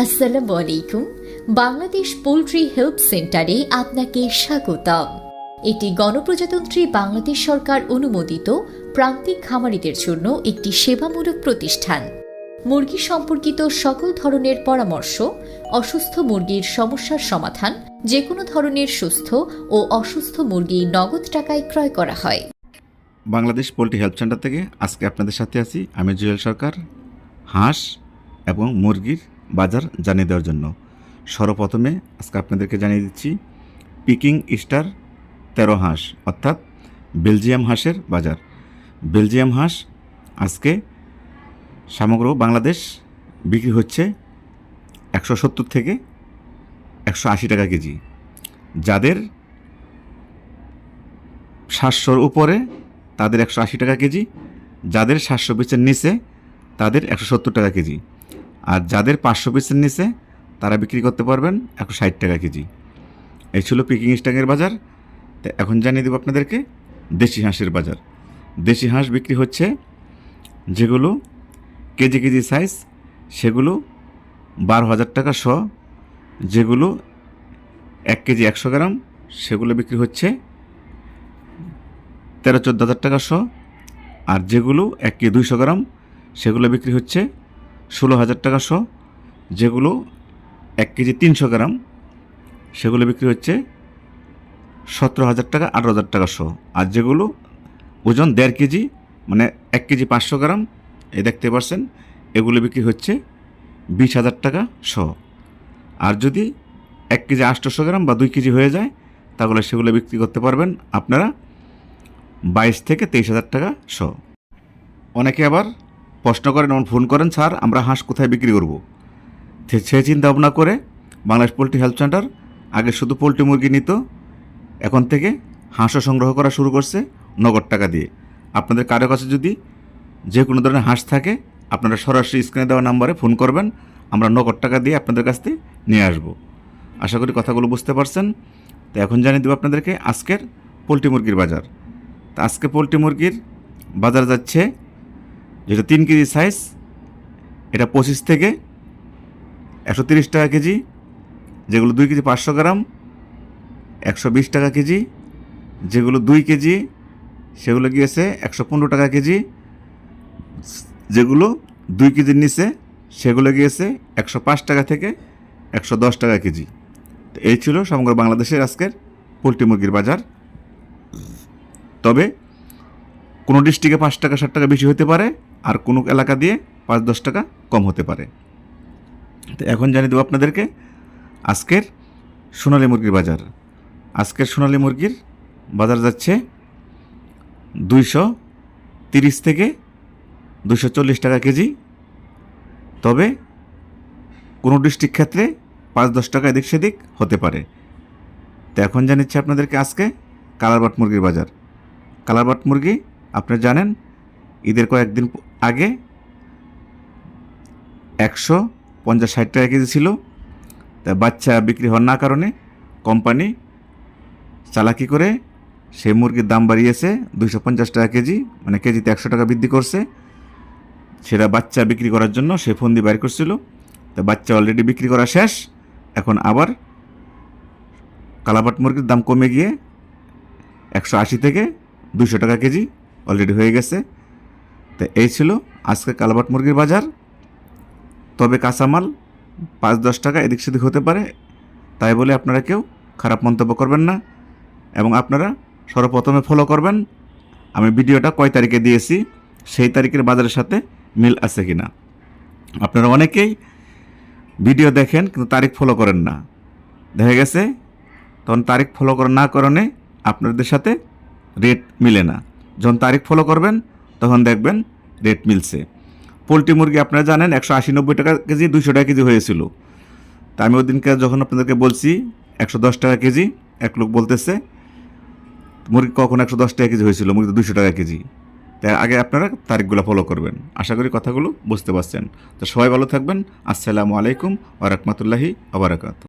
আসসালামু আলাইকুম। Bangladesh poultry help সেন্টারে আপনাকে স্বাগতম। এটি গণপ্রজাতন্ত্রী বাংলাদেশ সরকার অনুমোদিত প্রান্তিক খামারিদের জন্য একটি সেবামূলক প্রতিষ্ঠান। মুরগি সম্পর্কিত সকল ধরনের পরামর্শ, অসুস্থ মুরগির সমস্যার সমাধান, যে কোনো ধরনের সুস্থ ও অসুস্থ মুরগি নগদ টাকায় ক্রয় করা হয়। বাংলাদেশ পোল্ট্রি হেল্প সেন্টার থেকে আজকে আপনাদের সাথে আছি আমি জুয়েল সরকার। হাঁস এবং মুরগির বাজার জানিয়ে দেওয়ার জন্য সর্বপ্রথমে আজকে আপনাদেরকে জানিয়ে দিচ্ছি পিকিং স্টার 13 হাঁস অর্থাৎ বেলজিয়াম হাঁসের বাজার। বেলজিয়াম হাঁস আজকে সমগ্র বাংলাদেশ বিক্রি হচ্ছে 170 থেকে 180 টাকা কেজি। যাদের 700-র উপরে তাদের 180 টাকা কেজি, যাদের 700 পিসের নিচে তাদের 170 টাকা কেজি, আর যাদের 500 পিসের নিচে তারা বিক্রি করতে পারবেন 160 টাকা কেজি। এই ছিল পিকিং স্টকের বাজার। তো এখন জানিয়ে দেবো আপনাদেরকে দেশি হাঁসের বাজার। দেশি হাঁস বিক্রি হচ্ছে যেগুলো কেজি কেজি সাইজ সেগুলো 12,000 টাকা শ, যেগুলো 1 কেজি 100 গ্রাম সেগুলো বিক্রি হচ্ছে 13-14 টাকা শ, আর যেগুলো 1 কেজি 200 গ্রাম সেগুলো বিক্রি হচ্ছে 16,000 টাকা শ, যেগুলো 1 কেজি 300 গ্রাম সেগুলো বিক্রি হচ্ছে 17,000 টাকা 18,000 টাকা শ, আর যেগুলো ওজন 1.5 কেজি মানে 1 কেজি 500 গ্রাম এই দেখতে পাচ্ছেন এগুলো বিক্রি হচ্ছে 20,000 টাকা শ। আর যদি 1 কেজি 800 গ্রাম বা 2 কেজি হয়ে যায় তাহলে সেগুলো বিক্রি করতে পারবেন আপনারা 22 থেকে 23,000 টাকা শ। অনেকে আবার প্রশ্ন করেন এবং ফোন করেন, স্যার আমরা হাঁস কোথায় বিক্রি করব? সে চিন্তা ভাবনা করে বাংলাদেশ পোল্ট্রি হেল্প সেন্টার আগে শুধু পোল্ট্রি মুরগি নিত, এখন থেকে হাঁসও সংগ্রহ করা শুরু করছে নগদ টাকা দিয়ে। আপনাদের কারো কাছে যদি যে কোনো ধরনের হাঁস থাকে আপনারা সরাসরি স্ক্রিনে দেওয়া নাম্বারে ফোন করবেন, আমরা নগদ টাকা দিয়ে আপনাদের কাছ থেকে নিয়ে আসব। আশা করি কথাগুলো বুঝতে পারছেন। তো এখন জানিয়ে দেবো আপনাদেরকে আজকের পোল্ট্রি মুরগির বাজার। তো আজকে পোল্ট্রি মুরগির বাজার যাচ্ছে যেটা 3 কেজি সাইজ এটা 25 থেকে 130 টাকা কেজি, যেগুলো 2 কেজি 500 গ্রাম 120 টাকা কেজি, যেগুলো 2 কেজি সেগুলো গিয়েছে 115 টাকা কেজি, যেগুলো 2 কেজির নিচে সেগুলো গিয়েছে 105 টাকা থেকে 110 টাকা কেজি। তো এই ছিল সমগ্র বাংলাদেশের আজকের পোল্ট্রি মুরগির বাজার। তবে কোনো ডিস্ট্রিক্টে 5 টাকা 7 টাকা বেশি হতে পারে, আর কোনো এলাকা দিয়ে 5-10 টাকা কম হতে পারে। তো এখন জানিয়ে দেবো আপনাদেরকে আজকের সোনালী মুরগির বাজার। আজকের সোনালী মুরগির বাজার যাচ্ছে 230 থেকে 240 টাকা কেজি। তবে কোনো ডিস্ট্রিক্ট ক্ষেত্রে 5-10 টাকা এদিক সেদিক হতে পারে। তো এখন জানিয়েছি আপনাদেরকে আজকে কালারবাট মুরগির বাজার। কালারবাট মুরগি আপনারা জানেন ঈদের কয়েকদিন আগে 150-60 টাকা কেজি ছিল। তা বাচ্চা বিক্রি হওয়ার না কারণে কোম্পানি চালাকি করে সেই মুরগির দাম বাড়িয়েছে 250 টাকা কেজি, মানে কেজিতে 100 টাকা বৃদ্ধি করছে। সেটা বাচ্চা বিক্রি করার জন্য সে ফন্দি বাইর করছিল। তা বাচ্চা অলরেডি বিক্রি করা শেষ, এখন আবার কালারবাট মুরগির দাম কমে গিয়ে 180 থেকে 200 টাকা কেজি অলরেডি হয়ে গেছে। তো এই ছিল আজকে কালারবাট মুরগির বাজার। তবে কাঁচামাল 5-10 টাকা এদিক সেদিক হতে পারে, তাই বলে আপনারা কেউ খারাপ মন্তব্য করবেন না। এবং আপনারা সর্বপ্রথমে ফলো করবেন আমি ভিডিওটা কয় তারিখে দিয়েছি সেই তারিখের বাজারের সাথে মিল আছে কিনা। আপনারা অনেকেই ভিডিও দেখেন কিন্তু তারিখ ফলো করেন না, দেখা গেছে তখন তারিখ ফলো করা না কারণে আপনাদের সাথে রেট মিলে না। যখন তারিখ ফলো করবেন তখন দেখবেন রেট মিলছে। পোলট্রি মুরগি আপনারা জানেন 180-90 টাকা কেজি 200 টাকা কেজি হয়েছিল। তা আমি ওই দিনকে যখন আপনাদেরকে বলছি 110 টাকা কেজি, এক লোক বলতেছে মুরগি কখন 110 টাকা কেজি হয়েছিল, মুরগি 200 টাকা কেজি। তাই আগে আপনারা তারিখগুলো ফলো করবেন। আশা করি কথাগুলো বুঝতে পারছেন। তো সবাই ভালো থাকবেন। আসসালামু আলাইকুম ওয়া রাহমাতুল্লাহি ওয়া বারাকাতুহু।